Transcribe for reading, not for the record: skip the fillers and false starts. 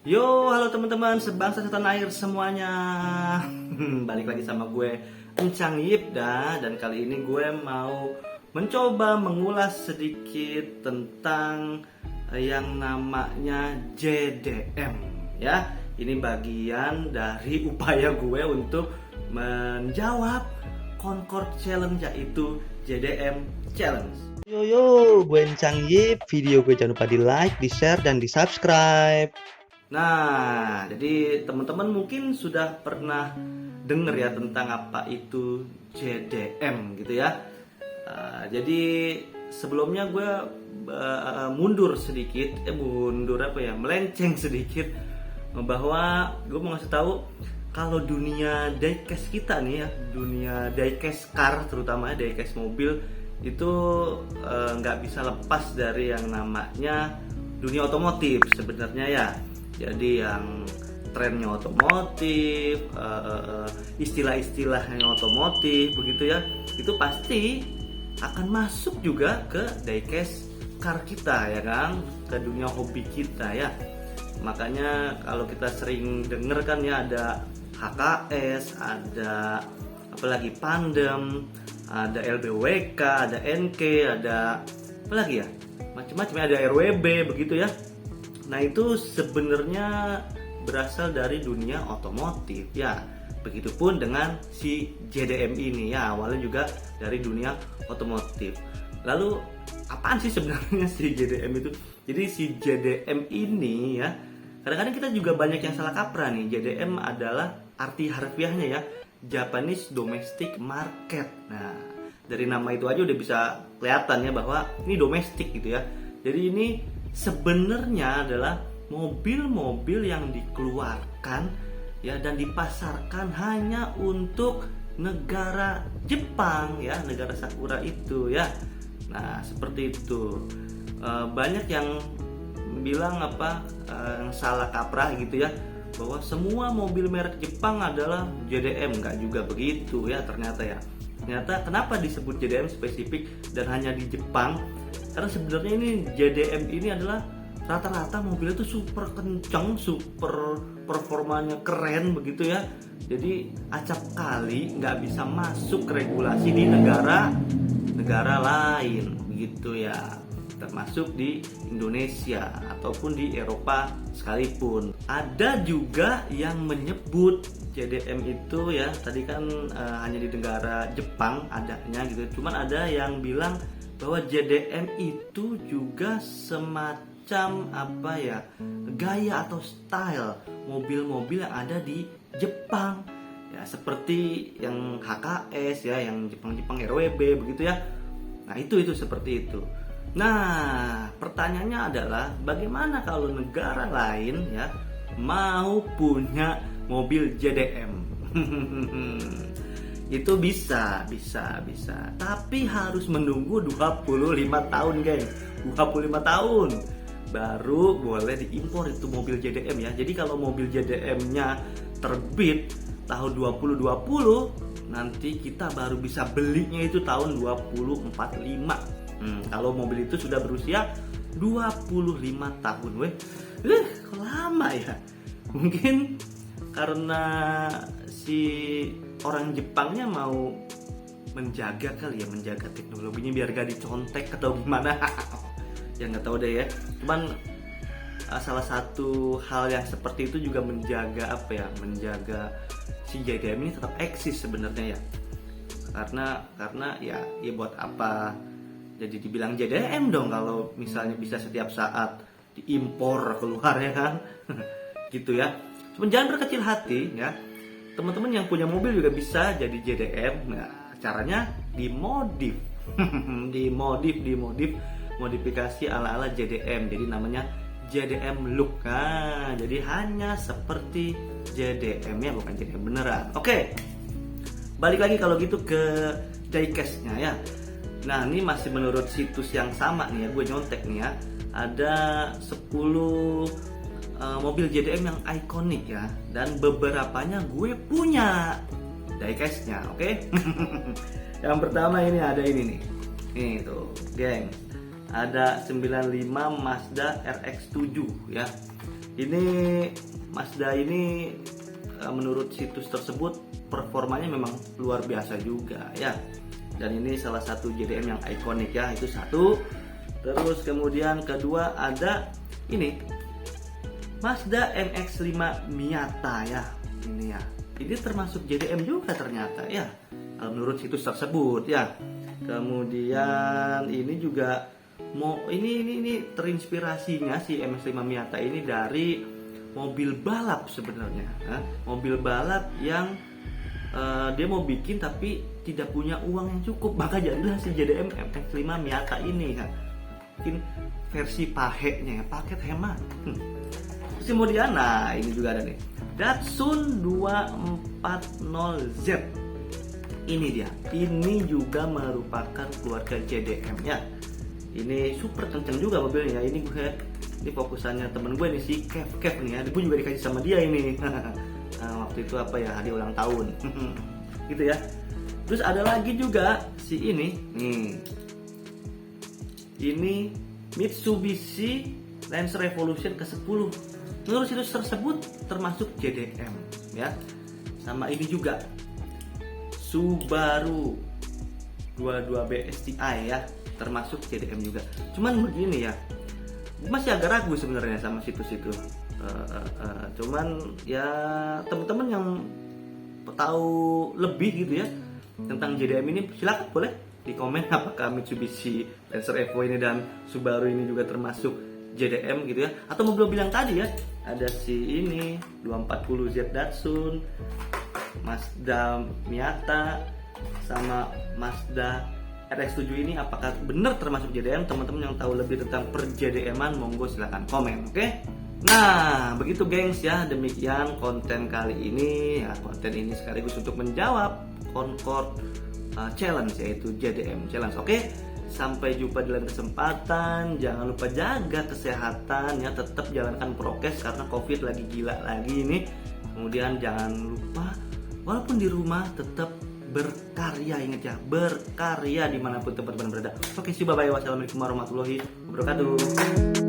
Yo, halo teman-teman sebangsa setanah air semuanya. Balik lagi sama gue Encang Yipda. Dan kali ini gue mau mencoba mengulas sedikit tentang yang namanya JDM. Ya, ini bagian dari upaya gue untuk menjawab Concord Challenge, yaitu JDM Challenge. Yo, gue Encang Yip. Video gue jangan lupa di like, di share, dan di subscribe. Nah, jadi teman-teman mungkin sudah pernah dengar ya tentang apa itu JDM gitu ya. Jadi sebelumnya gue melenceng sedikit bahwa gue mau ngasih tahu kalau dunia diecast kita nih ya, dunia diecast car terutama diecast mobil itu nggak bisa lepas dari yang namanya dunia otomotif sebenarnya ya. Jadi yang trennya otomotif, istilah-istilahnya otomotif begitu ya, itu pasti akan masuk juga ke diecast car kita ya kan, ke dunia hobi kita ya. Makanya kalau kita sering denger kan ya, ada HKS, ada apalagi Pandem, ada LBWK, ada NK, ada apalagi ya, macam-macam, ada RWB begitu ya. Nah itu sebenarnya berasal dari dunia otomotif ya. Begitupun dengan si JDM ini ya, awalnya juga dari dunia otomotif. Lalu apaan sih sebenarnya si JDM itu? Jadi si JDM ini ya, kadang-kadang kita juga banyak yang salah kaprah nih. JDM adalah arti harfiahnya ya, Japanese Domestic Market. Nah dari nama itu aja udah bisa kelihatan ya bahwa ini domestik gitu ya. Jadi ini sebenarnya adalah mobil-mobil yang dikeluarkan ya dan dipasarkan hanya untuk negara Jepang ya, negara Sakura itu ya. Nah seperti itu. Banyak yang bilang yang salah kaprah gitu ya, bahwa semua mobil merek Jepang adalah JDM. Nggak juga begitu ya ternyata ya. Ternyata kenapa disebut JDM spesifik dan hanya di Jepang? Karena sebenarnya ini JDM ini adalah rata-rata mobilnya itu super kenceng, super performanya keren begitu ya. Jadi acap kali nggak bisa masuk regulasi di negara lain begitu ya, termasuk di Indonesia ataupun di Eropa sekalipun. Ada juga yang menyebut JDM itu ya, tadi kan hanya di negara Jepang adanya gitu. Cuman ada yang bilang bahwa JDM itu juga semacam gaya atau style mobil-mobil yang ada di Jepang ya, seperti yang HKS ya, yang Jepang RWB begitu ya. Nah itu seperti itu. Nah pertanyaannya adalah bagaimana kalau negara lain ya mau punya mobil JDM? Itu bisa, tapi harus menunggu 25 tahun geng. 25 tahun baru boleh diimpor itu mobil JDM ya. Jadi kalau mobil JDM-nya terbit tahun 2020, nanti kita baru bisa belinya itu tahun 2045. Kalau mobil itu sudah berusia 25 tahun kok lama ya. Mungkin karena si orang Jepangnya mau menjaga teknologinya biar gak dicontek atau gimana. Ya nggak tahu deh ya. Cuman salah satu hal yang seperti itu juga menjaga si JDM ini tetap eksis sebenarnya ya. Karena ya buat apa jadi dibilang JDM dong kalau misalnya bisa setiap saat diimpor keluar ya kan. Gitu ya. Cuman jangan berkecil hati ya. Teman-teman yang punya mobil juga bisa jadi JDM. Nah, caranya dimodif. Modifikasi ala-ala JDM. Jadi namanya JDM look. Nah, jadi hanya seperti JDM ya, bukan JDM beneran. Oke. Balik lagi kalau gitu ke diecast-nya ya. Nah, ini masih menurut situs yang sama nih ya, gue nyontek nih ya. Ada 10 mobil JDM yang ikonik ya, dan beberapanya gue punya diecast-nya, oke? Yang pertama ini ada ini nih tuh geng, ada 95 Mazda RX-7 ya. Ini Mazda ini menurut situs tersebut performanya memang luar biasa juga ya. Dan ini salah satu JDM yang ikonik ya, itu satu. Terus kemudian kedua ada ini Mazda MX-5 Miata ya. Ini ya. Ini termasuk JDM juga ternyata ya. Menurut situs tersebut ya. Kemudian ini juga ini terinspirasinya si MX-5 Miata ini dari mobil balap sebenarnya. Mobil balap yang dia mau bikin tapi tidak punya uang yang cukup, maka jadilah si JDM MX-5 Miata ini ya. Mungkin versi pahenya, paket hemat. Terus kemudian nah ini juga ada nih Datsun 240Z. Ini dia, ini juga merupakan keluarga JDM ya. Ini super kenceng juga mobilnya. Ini fokusannya temen gue nih si Kev nih ya. Gue juga dikasih sama dia ini. Waktu itu apa ya, hadiah ulang tahun. Gitu ya. Terus ada lagi juga si ini nih. Ini Mitsubishi Lancer Evolution ke-10. Menurut situs tersebut termasuk JDM ya. Sama ini juga Subaru 22B STI ya, termasuk JDM juga. Cuman begini ya, masih agak ragu sebenarnya sama situs itu. Cuman ya teman-teman yang tahu lebih gitu ya tentang JDM ini, silakan boleh di komen apakah Mitsubishi Lancer Evo ini dan Subaru ini juga termasuk JDM gitu ya. Atau mobil bilang tadi ya, ada si ini 240Z Datsun, Mazda Miata, sama Mazda RX-7 ini apakah benar termasuk JDM? Teman-teman yang tahu lebih tentang per JDM-an monggo silahkan komen, oke? Nah, begitu gengs ya, demikian konten kali ini ya. Konten ini sekaligus untuk menjawab Concord challenge, yaitu JDM challenge, oke? Sampai jumpa di lain kesempatan. Jangan lupa jaga kesehatan ya, tetap jalankan prokes karena COVID lagi gila lagi ini. Kemudian jangan lupa walaupun di rumah tetap berkarya, ingat ya, berkarya dimanapun teman-teman berada. Oke, bye bye, wassalamualaikum warahmatullahi wabarakatuh.